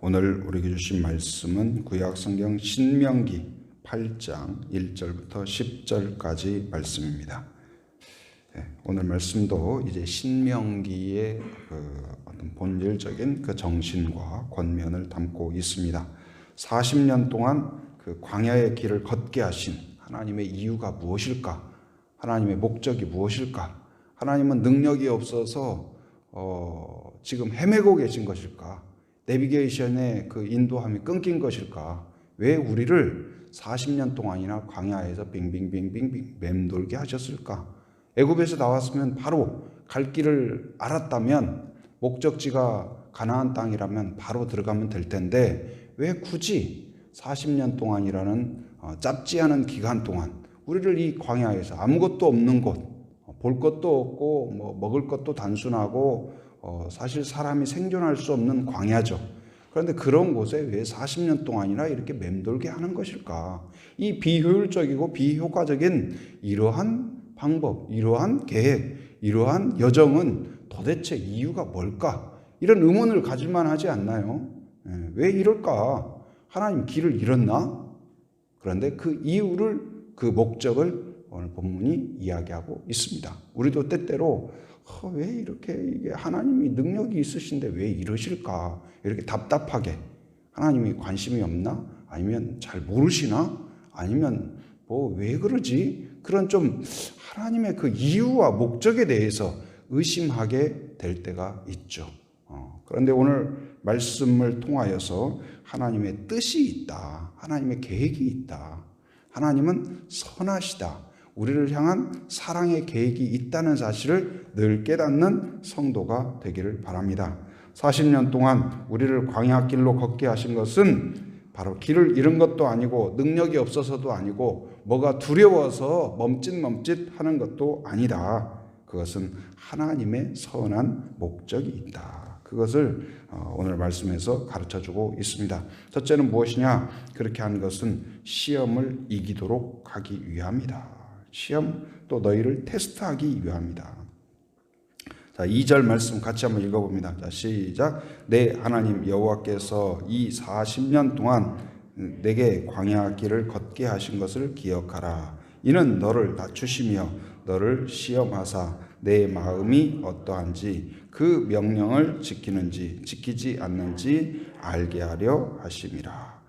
오늘 우리에게 주신 말씀은 구약성경 신명기 8장 1절부터 10절까지 말씀입니다. 오늘 말씀도 이제 신명기의 어떤 본질적인 그 정신과 권면을 담고 있습니다. 40년 동안 그 광야의 길을 걷게 하신 하나님의 이유가 무엇일까? 하나님의 목적이 무엇일까? 하나님은 능력이 없어서 지금 헤매고 계신 것일까? 내비게이션의 그 인도함이 끊긴 것일까? 왜 우리를 40년 동안이나 광야에서 빙빙빙빙 맴돌게 하셨을까? 애굽에서 나왔으면 바로 갈 길을 알았다면, 목적지가 가나안 땅이라면 바로 들어가면 될 텐데 왜 굳이 40년 동안이라는 짧지 않은 기간 동안 우리를 이 광야에서 아무것도 없는 곳, 볼 것도 없고 뭐 먹을 것도 단순하고 사실 사람이 생존할 수 없는 광야죠. 그런데 그런 곳에 왜 40년 동안이나 이렇게 맴돌게 하는 것일까? 이 비효율적이고 비효과적인 이러한 방법, 이러한 계획, 이러한 여정은 도대체 이유가 뭘까? 이런 의문을 가질만 하지 않나요? 왜 이럴까? 하나님 길을 잃었나? 그런데 그 이유를, 그 목적을 오늘 본문이 이야기하고 있습니다. 우리도 때때로 왜 이렇게 이게 하나님이 능력이 있으신데 왜 이러실까? 이렇게 답답하게, 하나님이 관심이 없나? 아니면 잘 모르시나? 아니면 뭐 왜 그러지? 그런 좀 하나님의 그 이유와 목적에 대해서 의심하게 될 때가 있죠. 그런데 오늘 말씀을 통하여서 하나님의 뜻이 있다. 하나님의 계획이 있다. 하나님은 선하시다. 우리를 향한 사랑의 계획이 있다는 사실을 늘 깨닫는 성도가 되기를 바랍니다. 40년 동안 우리를 광야길로 걷게 하신 것은 바로 길을 잃은 것도 아니고 능력이 없어서도 아니고 뭐가 두려워서 멈칫멈칫 하는 것도 아니다. 그것은 하나님의 선한 목적이 있다. 그것을 오늘 말씀에서 가르쳐주고 있습니다. 첫째는 무엇이냐? 그렇게 한 것은 시험을 이기도록 하기 위함이다. 시험, 또 너희를 테스트하기 위함이다. 자, 2절 말씀 같이 한번 읽어봅니다. 자, 시작. 내 하나님 여호와께서 이 40년 동안 내게 광야 길을 걷게 하신 것을 기억하라. 이는 너를 낮추시며 너를 시험하사 내 마음이 어떠한지 그 명령을 지키는지 지키지 않는지 알게 하려 하심이라.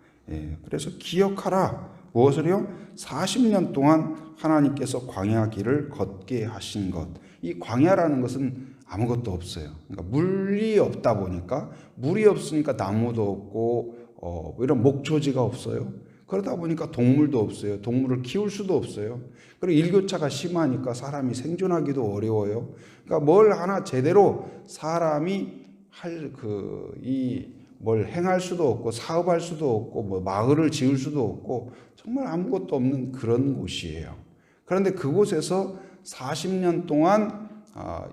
그래서 기억하라. 무엇을요? 40년 동안 하나님께서 광야 길을 걷게 하신 것. 이 광야라는 것은 아무것도 없어요. 그러니까 물이 없다 보니까, 물이 없으니까 나무도 없고 이런 목초지가 없어요. 그러다 보니까 동물도 없어요. 동물을 키울 수도 없어요. 그리고 일교차가 심하니까 사람이 생존하기도 어려워요. 그러니까 뭘 하나 제대로 사람이 뭘 행할 수도 없고 사업할 수도 없고 뭐 마을을 지을 수도 없고 정말 아무것도 없는 그런 곳이에요. 그런데 그곳에서 40년 동안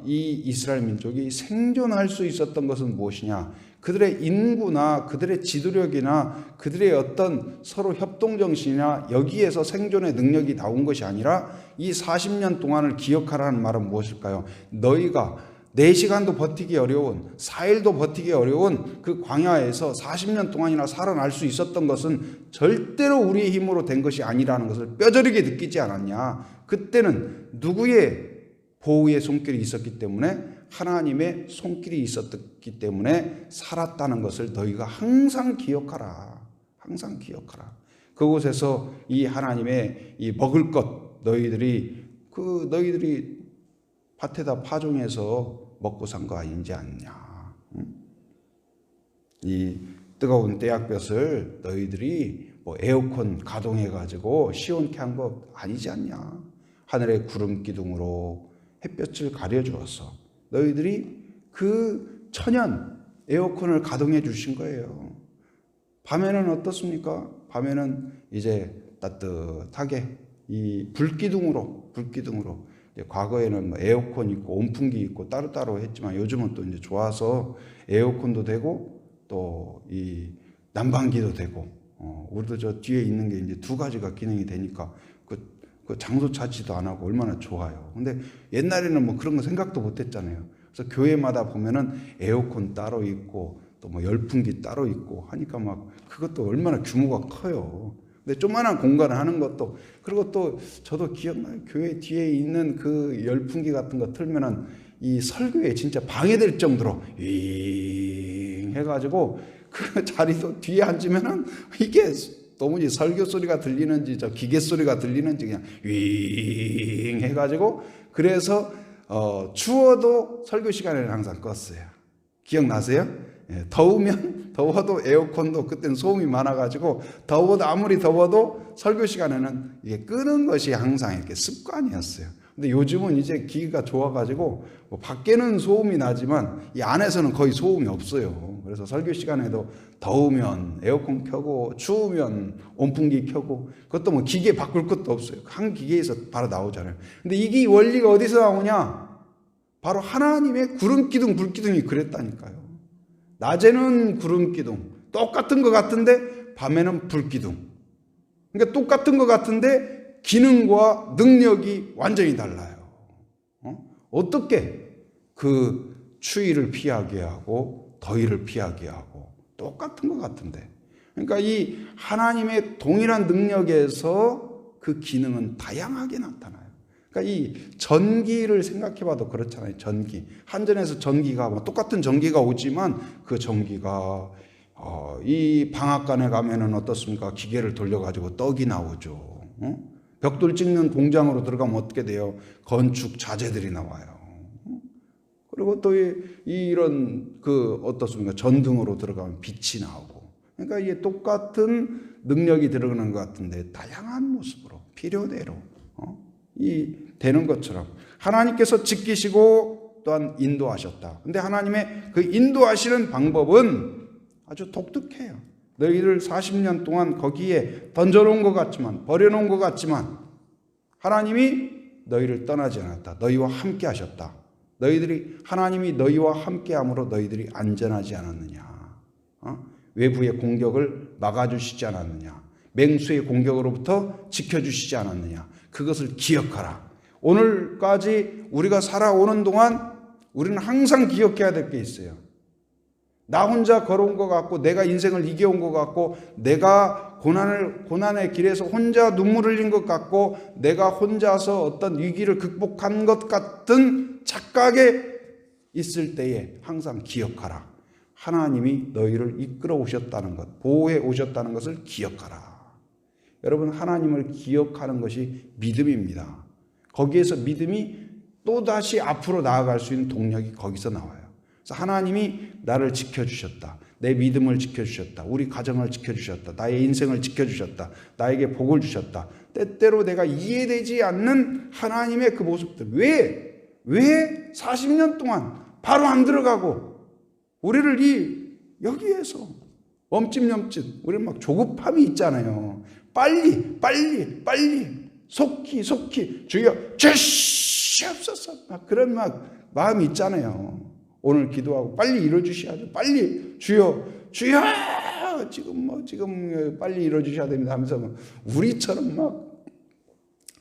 이 이스라엘 민족이 생존할 수 있었던 것은 무엇이냐? 그들의 인구나 그들의 지도력이나 그들의 어떤 서로 협동정신이나 여기에서 생존의 능력이 나온 것이 아니라 이 40년 동안을 기억하라는 말은 무엇일까요? 너희가 4시간도 버티기 어려운, 4일도 버티기 어려운 그 광야에서 40년 동안이나 살아날 수 있었던 것은 절대로 우리의 힘으로 된 것이 아니라는 것을 뼈저리게 느끼지 않았냐? 그때는 누구의 보호의 손길이 있었기 때문에, 하나님의 손길이 있었기 때문에 살았다는 것을 너희가 항상 기억하라. 항상 기억하라. 그곳에서 이 하나님의 이 먹을 것, 너희들이 밭에다 파종해서 먹고 산 거 아니지 않냐. 이 뜨거운 떼약볕을 너희들이 뭐 에어컨 가동해가지고 시원케 한 거 아니지 않냐. 하늘의 구름 기둥으로 햇볕을 가려주어서 너희들이 그 천연 에어컨을 가동해 주신 거예요. 밤에는 어떻습니까? 밤에는 이제 따뜻하게 이 불기둥으로 과거에는 뭐 에어컨 있고 온풍기 있고 따로따로 했지만 요즘은 또 이제 좋아서 에어컨도 되고 또 이 난방기도 되고 우리도 저 뒤에 있는 게 이제 2가지가 기능이 되니까 그 장소 차지도 안 하고 얼마나 좋아요. 근데 옛날에는 뭐 그런 거 생각도 못 했잖아요. 그래서 교회마다 보면은 에어컨 따로 있고 또 뭐 열풍기 따로 있고 하니까 막 그것도 얼마나 규모가 커요. 근데 조그만한 공간을 하는 것도, 그리고 또 저도 기억나요. 교회 뒤에 있는 그 열풍기 같은 거 틀면은 이 설교에 진짜 방해될 정도로 윙 해가지고 그 자리도 뒤에 앉으면은 이게 도무지 설교 소리가 들리는지 저 기계 소리가 들리는지 그냥 윙 해가지고, 그래서 추워도 설교 시간에는 항상 껐어요. 기억나세요? 예, 더워도 에어컨도 그때는 소음이 많아가지고 아무리 더워도 설교 시간에는 이게 끄는 것이 항상 이렇게 습관이었어요. 근데 요즘은 이제 기기가 좋아가지고 뭐 밖에는 소음이 나지만 이 안에서는 거의 소음이 없어요. 그래서 설교 시간에도 더우면 에어컨 켜고 추우면 온풍기 켜고, 그것도 뭐 기계 바꿀 것도 없어요. 한 기계에서 바로 나오잖아요. 근데 이게 원리가 어디서 나오냐? 바로 하나님의 구름기둥 불기둥이 그랬다니까요. 낮에는 구름기둥, 똑같은 것 같은데 밤에는 불기둥. 그러니까 똑같은 것 같은데 기능과 능력이 완전히 달라요. 어떻게 그 추위를 피하게 하고 더위를 피하게 하고 똑같은 것 같은데. 그러니까 이 하나님의 동일한 능력에서 그 기능은 다양하게 나타나요. 그러니까 이 전기를 생각해 봐도 그렇잖아요. 전기. 한전에서 전기가 뭐 똑같은 전기가 오지만 그 전기가 이 방앗간에 가면은 어떻습니까? 기계를 돌려가지고 떡이 나오죠. 벽돌 찍는 공장으로 들어가면 어떻게 돼요? 건축 자재들이 나와요. 그리고 또 이런 그 어떻습니까? 전등으로 들어가면 빛이 나오고. 그러니까 이게 똑같은 능력이 들어가는 것 같은데 다양한 모습으로 필요대로 이 되는 것처럼 하나님께서 지키시고 또한 인도하셨다. 근데 하나님의 그 인도하시는 방법은 아주 독특해요. 너희를 40년 동안 거기에 던져놓은 것 같지만, 버려놓은 것 같지만 하나님이 너희를 떠나지 않았다. 너희와 함께 하셨다. 하나님이 너희와 함께 함으로 너희들이 안전하지 않았느냐. 외부의 공격을 막아주시지 않았느냐. 맹수의 공격으로부터 지켜주시지 않았느냐. 그것을 기억하라. 오늘까지 우리가 살아오는 동안 우리는 항상 기억해야 될 게 있어요. 나 혼자 걸어온 것 같고, 내가 인생을 이겨온 것 같고, 내가 고난의 길에서 혼자 눈물 흘린 것 같고, 내가 혼자서 어떤 위기를 극복한 것 같은 착각에 있을 때에 항상 기억하라. 하나님이 너희를 이끌어 오셨다는 것, 보호해 오셨다는 것을 기억하라. 여러분, 하나님을 기억하는 것이 믿음입니다. 거기에서 믿음이 또다시 앞으로 나아갈 수 있는 동력이 거기서 나와요. 그래서 하나님이 나를 지켜주셨다. 내 믿음을 지켜주셨다. 우리 가정을 지켜주셨다. 나의 인생을 지켜주셨다. 나에게 복을 주셨다. 때때로 내가 이해되지 않는 하나님의 그 모습들. 왜 40년 동안 바로 안 들어가고 우리를 여기에서 멈칫멈칫, 우리는 막 조급함이 있잖아요. 빨리 속히 주여 주시옵소서, 막 그런 마음이 있잖아요. 오늘 기도하고 빨리 이루어주셔야죠. 빨리 주여 지금 빨리 이루어주셔야 됩니다 하면서 우리처럼 막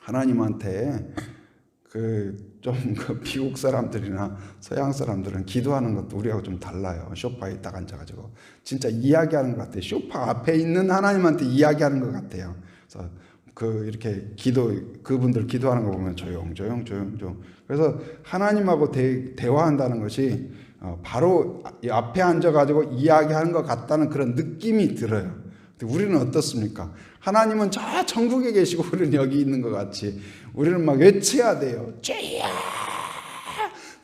하나님한테 좀 미국 사람들이나 서양 사람들은 기도하는 것도 우리하고 좀 달라요. 소파에 딱 앉아가지고 진짜 이야기하는 것 같아요. 소파 앞에 있는 하나님한테 이야기하는 것 같아요. 그래서 이렇게 그분들 기도하는 거 보면 조용. 그래서 하나님하고 대화한다는 것이 바로 앞에 앉아가지고 이야기하는 것 같다는 그런 느낌이 들어요. 근데 우리는 어떻습니까? 하나님은 저 천국에 계시고 우리는 여기 있는 것 같이 우리는 막 외쳐야 돼요. 주여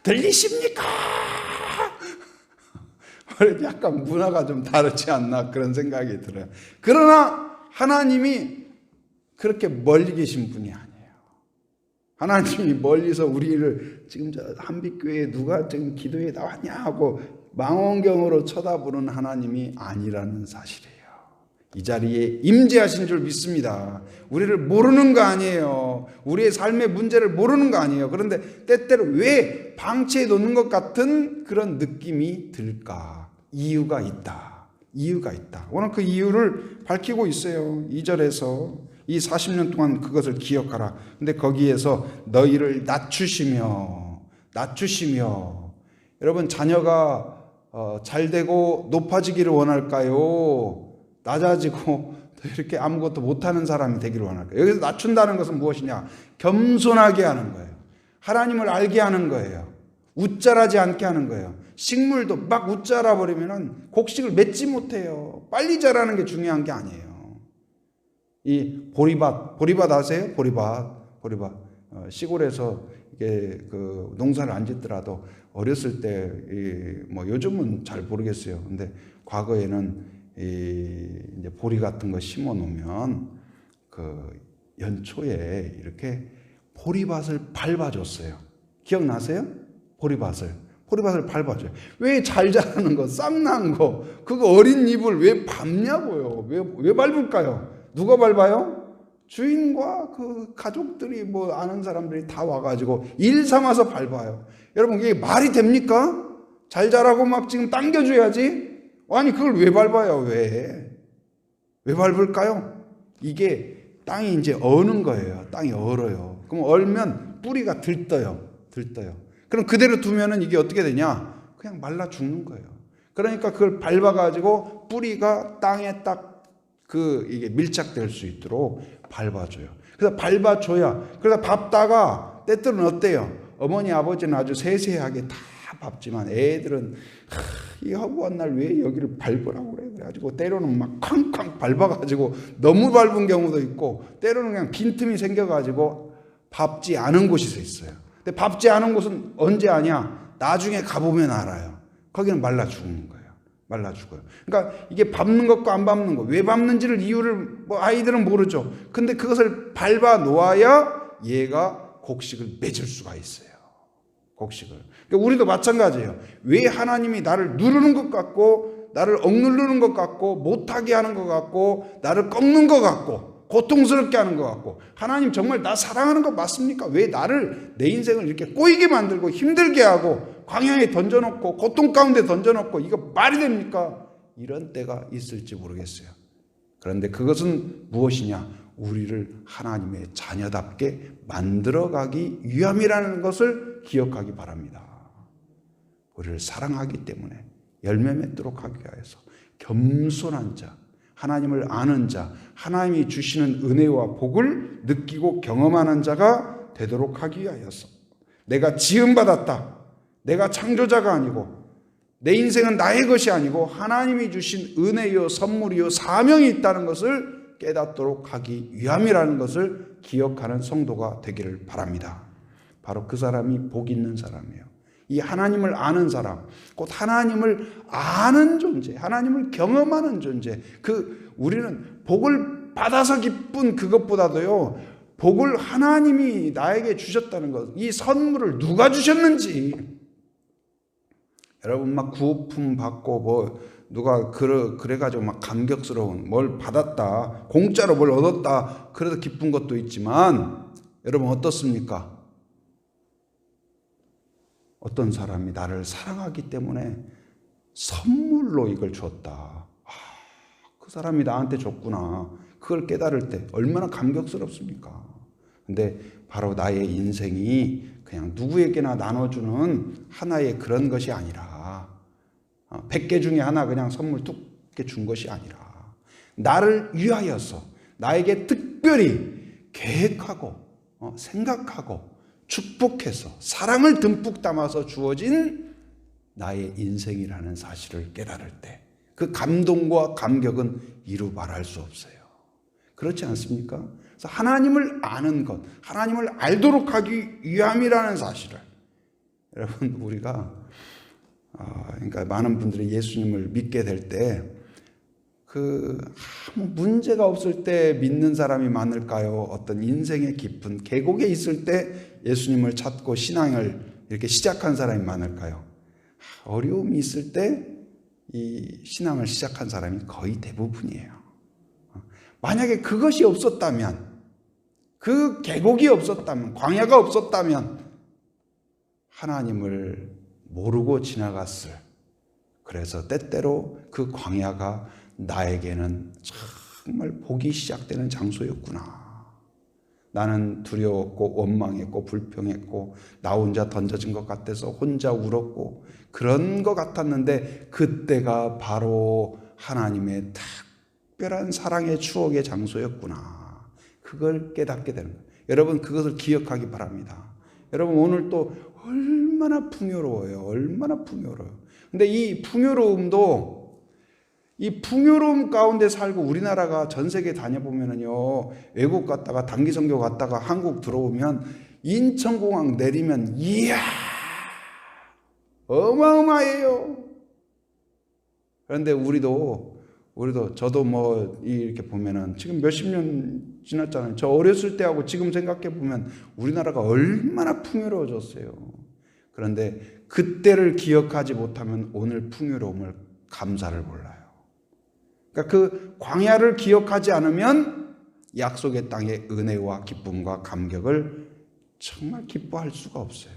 들리십니까? 약간 문화가 좀 다르지 않나 그런 생각이 들어요. 그러나 하나님이 그렇게 멀리 계신 분이 아니에요. 하나님이 멀리서 우리를 지금 저 한빛교회에 누가 지금 기도에 나왔냐 하고 망원경으로 쳐다보는 하나님이 아니라는 사실이에요. 이 자리에 임재하신 줄 믿습니다. 우리를 모르는 거 아니에요. 우리의 삶의 문제를 모르는 거 아니에요. 그런데 때때로 왜 방치해 놓는 것 같은 그런 느낌이 들까? 이유가 있다. 오늘 그 이유를 밝히고 있어요. 2절에서 이 40년 동안 그것을 기억하라. 근데 거기에서 너희를 낮추시며 여러분, 자녀가 잘 되고 높아지기를 원할까요? 낮아지고 이렇게 아무것도 못하는 사람이 되기를 원할까요? 여기서 낮춘다는 것은 무엇이냐? 겸손하게 하는 거예요. 하나님을 알게 하는 거예요. 웃자라지 않게 하는 거예요. 식물도 막 웃자라 버리면은 곡식을 맺지 못해요. 빨리 자라는 게 중요한 게 아니에요. 이 보리밭 아세요? 보리밭. 시골에서 이게 그 농사를 안 짓더라도 어렸을 때 뭐 요즘은 잘 모르겠어요. 근데 과거에는 이제 보리 같은 거 심어 놓으면 그 연초에 이렇게 보리밭을 밟아줬어요. 기억나세요? 보리밭을 밟아줘요. 왜 잘 자라는 거, 쌍난 거, 그거 어린 잎을 왜 밟냐고요? 왜 밟을까요? 누가 밟아요? 주인과 그 가족들이 뭐 아는 사람들이 다 와가지고 일 삼아서 밟아요. 여러분 이게 말이 됩니까? 잘 자라고 막 지금 당겨줘야지. 아니 그걸 왜 밟아요? 왜 밟을까요? 이게 땅이 이제 어는 거예요. 땅이 얼어요. 그럼 얼면 뿌리가 들떠요. 그럼 그대로 두면은 이게 어떻게 되냐? 그냥 말라 죽는 거예요. 그러니까 그걸 밟아가지고 뿌리가 땅에 딱 이게 밀착될 수 있도록 밟아줘요. 그래서 밟아줘야. 그래서 밟다가 때때로는 어때요? 어머니 아버지는 아주 세세하게 다 밟지만 애들은 이 허구한 날 왜 여기를 밟으라고 그래? 그래가지고 때로는 막 쾅쾅 밟아가지고 너무 밟은 경우도 있고 때로는 그냥 빈틈이 생겨가지고 밟지 않은 곳이 있어요. 근데 밟지 않은 곳은 언제 아냐? 나중에 가보면 알아요. 거기는 말라 죽는 거예요. 말라 죽어요. 그러니까 이게 밟는 것과 안 밟는 것, 왜 밟는지를 이유를 뭐 아이들은 모르죠. 근데 그것을 밟아 놓아야 얘가 곡식을 맺을 수가 있어요. 곡식을. 그러니까 우리도 마찬가지예요. 왜 하나님이 나를 누르는 것 같고 나를 억누르는 것 같고 못하게 하는 것 같고 나를 꺾는 것 같고 고통스럽게 하는 것 같고 하나님 정말 나 사랑하는 거 맞습니까? 왜 나를 내 인생을 이렇게 꼬이게 만들고 힘들게 하고 광야에 던져놓고 고통 가운데 던져놓고 이거 말이 됩니까? 이런 때가 있을지 모르겠어요. 그런데 그것은 무엇이냐? 우리를 하나님의 자녀답게 만들어가기 위함이라는 것을 기억하기 바랍니다. 우리를 사랑하기 때문에 열매 맺도록 하기 위해서 겸손한 자, 하나님을 아는 자, 하나님이 주시는 은혜와 복을 느끼고 경험하는 자가 되도록 하기 위하여서 내가 지음받았다. 내가 창조자가 아니고 내 인생은 나의 것이 아니고 하나님이 주신 은혜요 선물이요 사명이 있다는 것을 깨닫도록 하기 위함이라는 것을 기억하는 성도가 되기를 바랍니다. 바로 그 사람이 복 있는 사람이에요. 이 하나님을 아는 사람, 곧 하나님을 아는 존재, 하나님을 경험하는 존재. 우리는 복을 받아서 기쁜 그것보다도요, 복을 하나님이 나에게 주셨다는 것, 이 선물을 누가 주셨는지. 여러분 막 구호품 받고 뭐 누가 그래가지고 막 감격스러운 뭘 받았다, 공짜로 뭘 얻었다, 그래도 기쁜 것도 있지만 여러분 어떻습니까? 어떤 사람이 나를 사랑하기 때문에 선물로 이걸 줬다. 그 사람이 나한테 줬구나. 그걸 깨달을 때 얼마나 감격스럽습니까? 근데 바로 나의 인생이 그냥 누구에게나 나눠주는 하나의 그런 것이 아니라 100개 중에 하나 그냥 선물 툭 준 것이 아니라 나를 위하여서 나에게 특별히 계획하고 생각하고 축복해서 사랑을 듬뿍 담아서 주어진 나의 인생이라는 사실을 깨달을 때 그 감동과 감격은 이루 말할 수 없어요. 그렇지 않습니까? 그래서 하나님을 아는 것, 하나님을 알도록 하기 위함이라는 사실을 여러분 우리가 그러니까 많은 분들이 예수님을 믿게 될 때 아무 문제가 없을 때 믿는 사람이 많을까요? 어떤 인생의 깊은 계곡에 있을 때 예수님을 찾고 신앙을 이렇게 시작한 사람이 많을까요? 어려움이 있을 때 이 신앙을 시작한 사람이 거의 대부분이에요. 만약에 그것이 없었다면, 그 계곡이 없었다면, 광야가 없었다면 하나님을 모르고 지나갔을. 그래서 때때로 그 광야가 나에게는 정말 복이 시작되는 장소였구나. 나는 두려웠고 원망했고 불평했고 나 혼자 던져진 것 같아서 혼자 울었고 그런 것 같았는데 그때가 바로 하나님의 특별한 사랑의 추억의 장소였구나. 그걸 깨닫게 되는 거예요. 여러분 그것을 기억하기 바랍니다. 여러분 오늘 또 얼마나 풍요로워요. 얼마나 풍요로워요. 근데 이 풍요로움도 이 풍요로움 가운데 살고 우리나라가 전 세계 다녀보면은요, 외국 갔다가 단기 선교 갔다가 한국 들어오면 인천공항 내리면 이야 어마어마해요. 그런데 우리도 저도 뭐 이렇게 보면은 지금 몇십 년 지났잖아요. 저 어렸을 때하고 지금 생각해 보면 우리나라가 얼마나 풍요로워졌어요. 그런데 그때를 기억하지 못하면 오늘 풍요로움을 감사를 몰라요. 그러니까 그 광야를 기억하지 않으면 약속의 땅의 은혜와 기쁨과 감격을 정말 기뻐할 수가 없어요.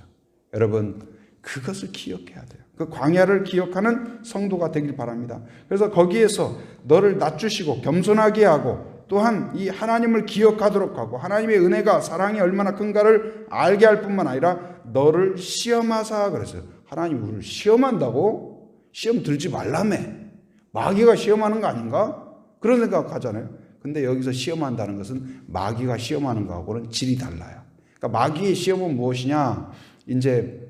여러분 그것을 기억해야 돼요. 그 광야를 기억하는 성도가 되길 바랍니다. 그래서 거기에서 너를 낮추시고 겸손하게 하고 또한 이 하나님을 기억하도록 하고 하나님의 은혜가 사랑이 얼마나 큰가를 알게 할 뿐만 아니라 너를 시험하사 그랬어요. 하나님이 우리를 시험한다고? 시험 들지 말라며. 마귀가 시험하는 거 아닌가? 그런 생각하잖아요. 근데 여기서 시험한다는 것은 마귀가 시험하는 거하고는 질이 달라요. 그러니까 마귀의 시험은 무엇이냐? 이제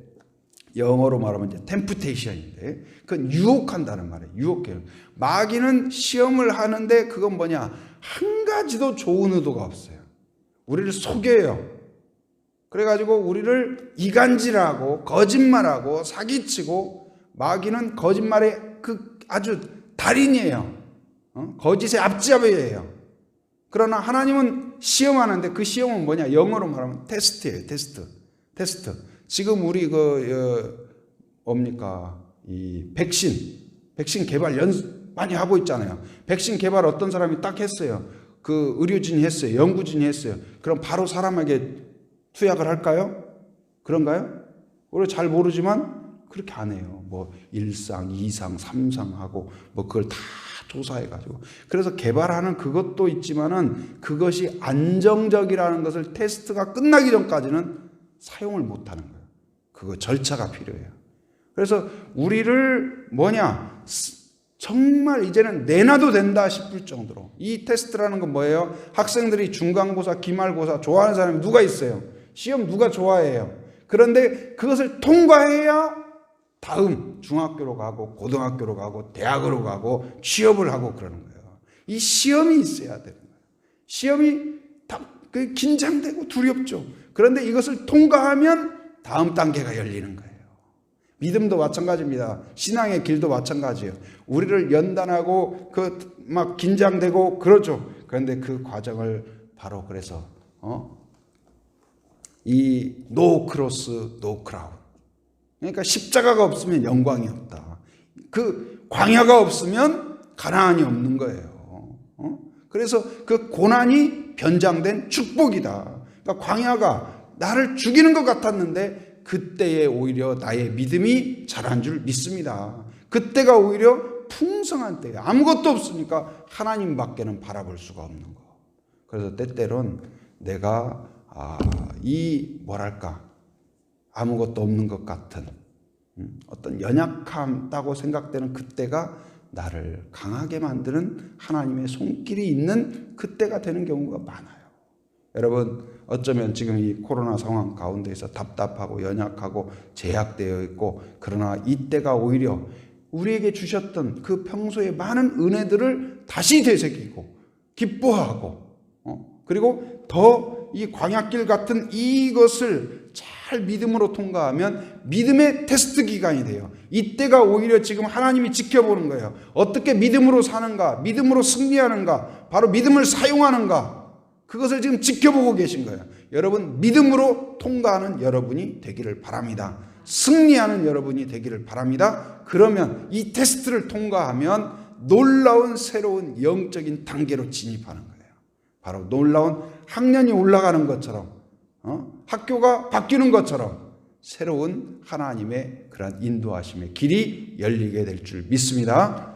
영어로 말하면 이제 템프테이션인데 그건 유혹한다는 말이에요. 유혹해요. 마귀는 시험을 하는데 그건 뭐냐? 한 가지도 좋은 의도가 없어요. 우리를 속여요. 그래가지고 우리를 이간질하고 거짓말하고 사기치고 마귀는 거짓말의 그 아주 달인이에요. 거짓의 앞잡이에요. 그러나 하나님은 시험하는데 그 시험은 뭐냐? 영어로 말하면 테스트예요. 테스트. 지금 우리 뭡니까? 이 백신 개발 연습 많이 하고 있잖아요. 백신 개발 어떤 사람이 딱 했어요. 그 의료진이 했어요. 연구진이 했어요. 그럼 바로 사람에게 투약을 할까요? 그런가요? 우리 잘 모르지만 그렇게 안 해요. 뭐 1상, 2상, 3상 하고 뭐 그걸 다 조사해가지고. 그래서 개발하는 그것도 있지만은 그것이 안정적이라는 것을 테스트가 끝나기 전까지는 사용을 못 하는 거예요. 그거 절차가 필요해요. 그래서 우리를 뭐냐? 정말 이제는 내놔도 된다 싶을 정도로. 이 테스트라는 건 뭐예요? 학생들이 중간고사, 기말고사 좋아하는 사람이 누가 있어요? 시험 누가 좋아해요? 그런데 그것을 통과해야 다음 중학교로 가고 고등학교로 가고 대학으로 가고 취업을 하고 그러는 거예요. 이 시험이 있어야 되는 거예요. 시험이 긴장되고 두렵죠. 그런데 이것을 통과하면 다음 단계가 열리는 거예요. 믿음도 마찬가지입니다. 신앙의 길도 마찬가지예요. 우리를 연단하고 막 긴장되고 그러죠. 그런데 그 과정을 바로 그래서 이 노 크로스 노 크라운. 그러니까 십자가가 없으면 영광이 없다. 그 광야가 없으면 가나안이 없는 거예요. 그래서 그 고난이 변장된 축복이다. 그러니까 광야가 나를 죽이는 것 같았는데 그때에 오히려 나의 믿음이 자란 줄 믿습니다. 그때가 오히려 풍성한 때예요. 아무것도 없으니까 하나님밖에는 바라볼 수가 없는 거. 그래서 때때론 내가 아무것도 없는 것 같은 어떤 연약함다고 생각되는 그때가 나를 강하게 만드는 하나님의 손길이 있는 그때가 되는 경우가 많아요. 여러분 어쩌면 지금 이 코로나 상황 가운데서 답답하고 연약하고 제약되어 있고 그러나 이때가 오히려 우리에게 주셨던 그 평소에 많은 은혜들을 다시 되새기고 기뻐하고 그리고 더 이 광야길 같은 이것을 잘 믿음으로 통과하면 믿음의 테스트 기간이 돼요. 이때가 오히려 지금 하나님이 지켜보는 거예요. 어떻게 믿음으로 사는가, 믿음으로 승리하는가, 바로 믿음을 사용하는가, 그것을 지금 지켜보고 계신 거예요. 여러분 믿음으로 통과하는 여러분이 되기를 바랍니다. 승리하는 여러분이 되기를 바랍니다. 그러면 이 테스트를 통과하면 놀라운 새로운 영적인 단계로 진입하는 거예요. 바로 놀라운 학년이 올라가는 것처럼 학교가 바뀌는 것처럼 새로운 하나님의 그런 인도하심의 길이 열리게 될 줄 믿습니다.